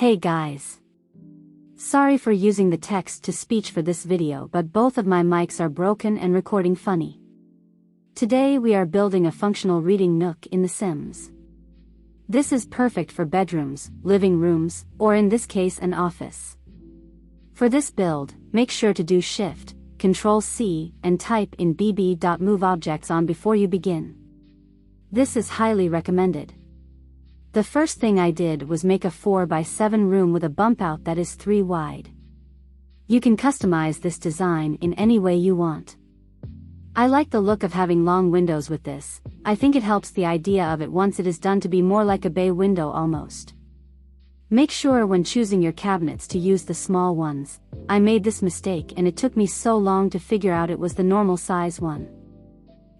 Hey guys. Sorry for using the text-to-speech for this video, but both of my mics are broken and recording funny. Today we are building a functional reading nook in The Sims. This is perfect for bedrooms, living rooms, or in this case an office. For this build, make sure to do Shift, Ctrl-C, and type in bb.move objects on before you begin. This is highly recommended. The first thing I did was make a 4x7 room with a bump out that is 3 wide. You can customize this design in any way you want. I like the look of having long windows with this. I think it helps the idea of it once it is done to be more like a bay window almost. Make sure when choosing your cabinets to use the small ones. I made this mistake and it took me so long to figure out it was the normal size one.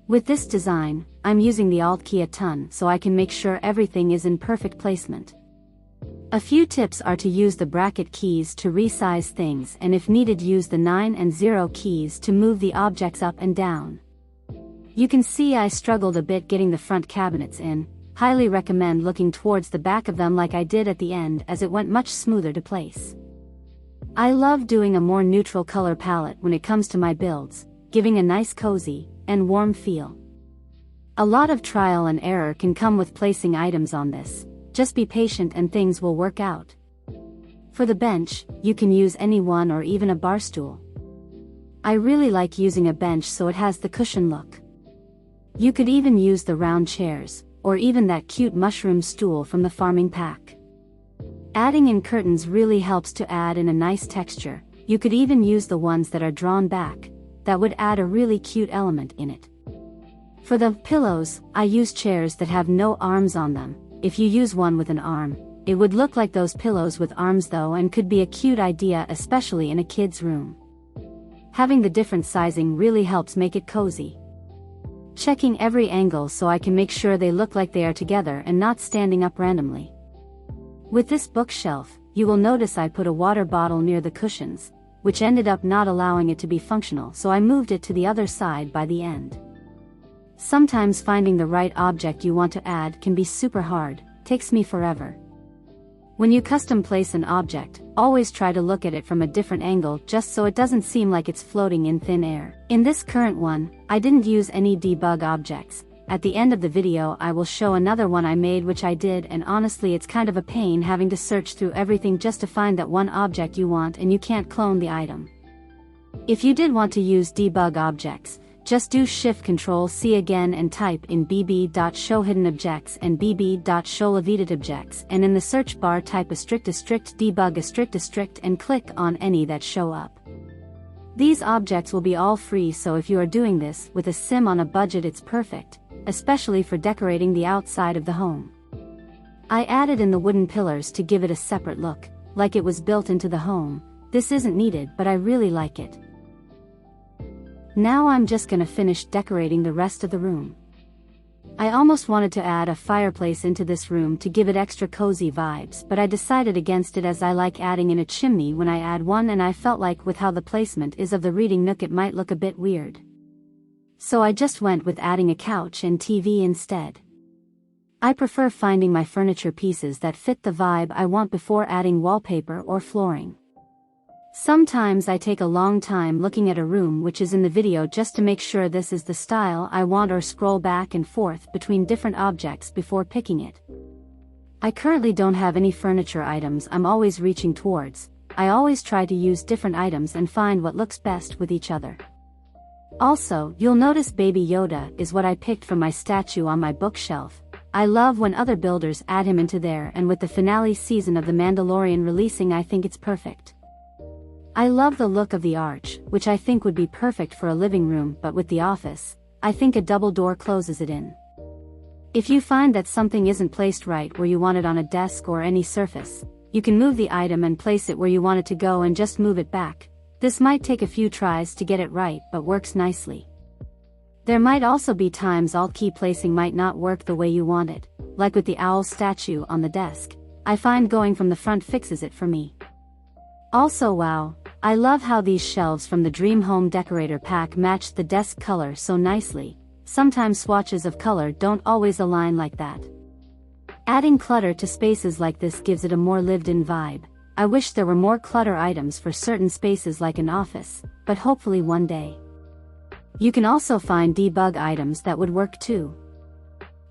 With this design, I'm using the Alt key a ton so I can make sure everything is in perfect placement. A few tips are to use the bracket keys to resize things, and if needed use the 9 and 0 keys to move the objects up and down. You can see I struggled a bit getting the front cabinets in. Highly recommend looking towards the back of them like I did at the end, as it went much smoother to place. I love doing a more neutral color palette when it comes to my builds, giving a nice cozy and warm feel. A lot of trial and error can come with placing items on this. Just be patient and things will work out. For the bench, you can use any one or even a bar stool. I really like using a bench so it has the cushion look. You could even use the round chairs, or even that cute mushroom stool from the farming pack. Adding in curtains really helps to add in a nice texture. You could even use the ones that are drawn back. That would add a really cute element in it. For the pillows, I use chairs that have no arms on them. If you use one with an arm, it would look like those pillows with arms though, and could be a cute idea especially in a kid's room. Having the different sizing really helps make it cozy. Checking every angle so I can make sure they look like they are together and not standing up randomly. With this bookshelf, you will notice I put a water bottle near the cushions, which ended up not allowing it to be functional, so I moved it to the other side by the end. Sometimes finding the right object you want to add can be super hard, takes me forever. When you custom place an object, always try to look at it from a different angle just so it doesn't seem like it's floating in thin air. In this current one, I didn't use any debug objects. At the end of the video I will show another one I made which I did, and honestly it's kind of a pain having to search through everything just to find that one object you want and you can't clone the item. If you did want to use debug objects, just do Shift Ctrl-C again and type in bb.showHiddenObjects and bb.showLevited and in the search bar type debug and click on any that show up. These objects will be all free, so if you are doing this with a sim on a budget it's perfect, especially for decorating the outside of the home. I added in the wooden pillars to give it a separate look, like it was built into the home. This isn't needed, but I really like it. Now I'm just gonna finish decorating the rest of the room. I almost wanted to add a fireplace into this room to give it extra cozy vibes, but I decided against it as I like adding in a chimney when I add one, and I felt like with how the placement is of the reading nook it might look a bit weird. So I just went with adding a couch and TV instead. I prefer finding my furniture pieces that fit the vibe I want before adding wallpaper or flooring. Sometimes I take a long time looking at a room which is in the video just to make sure this is the style I want, or scroll back and forth between different objects before picking it. I currently don't have any furniture items I'm always reaching towards. I always try to use different items and find what looks best with each other. Also, you'll notice Baby Yoda is what I picked from my statue on my bookshelf. I love when other builders add him into there, and with the finale season of The Mandalorian releasing I think it's perfect. I love the look of the arch, which I think would be perfect for a living room, but with the office, I think a double door closes it in. If you find that something isn't placed right where you want it on a desk or any surface, you can move the item and place it where you want it to go and just move it back. This might take a few tries to get it right, but works nicely. There might also be times Alt key placing might not work the way you want it, like with the owl statue on the desk. I find going from the front fixes it for me. Also, wow, I love how these shelves from the Dream Home Decorator pack matched the desk color so nicely. Sometimes swatches of color don't always align like that. Adding clutter to spaces like this gives it a more lived-in vibe. I wish there were more clutter items for certain spaces like an office, but hopefully one day. You can also find debug items that would work too.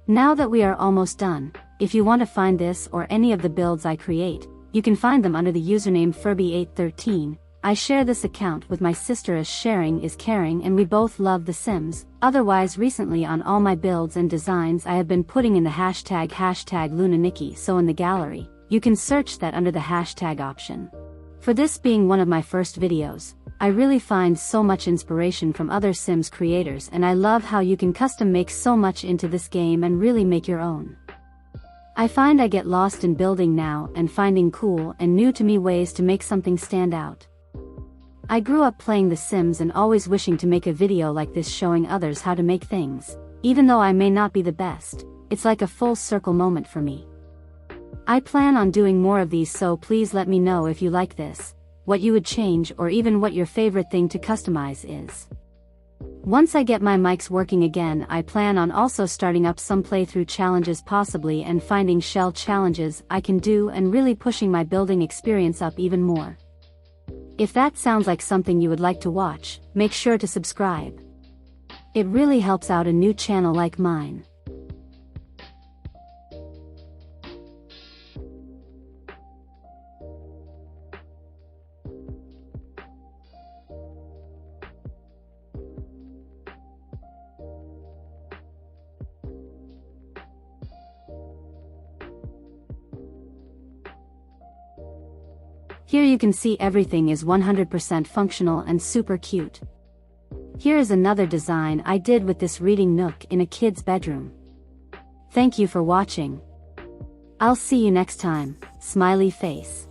Now that we are almost done, if you want to find this or any of the builds I create, you can find them under the username Furby813. I share this account with my sister as sharing is caring and we both love The Sims. Otherwise, recently on all my builds and designs I have been putting in the hashtag #LunaNikki, so in the gallery, you can search that under the hashtag option. For this being one of my first videos, I really find so much inspiration from other Sims creators and I love how you can custom make so much into this game and really make your own. I find I get lost in building now and finding cool and new to me ways to make something stand out. I grew up playing The Sims and always wishing to make a video like this showing others how to make things. Even though I may not be the best, it's like a full circle moment for me. I plan on doing more of these, so please let me know if you like this, what you would change, or even what your favorite thing to customize is. Once I get my mics working again, I plan on also starting up some playthrough challenges possibly and finding shell challenges I can do and really pushing my building experience up even more. If that sounds like something you would like to watch, make sure to subscribe. It really helps out a new channel like mine. Here you can see everything is 100% functional and super cute. Here is another design I did with this reading nook in a kid's bedroom. Thank you for watching. I'll see you next time. Smiley face.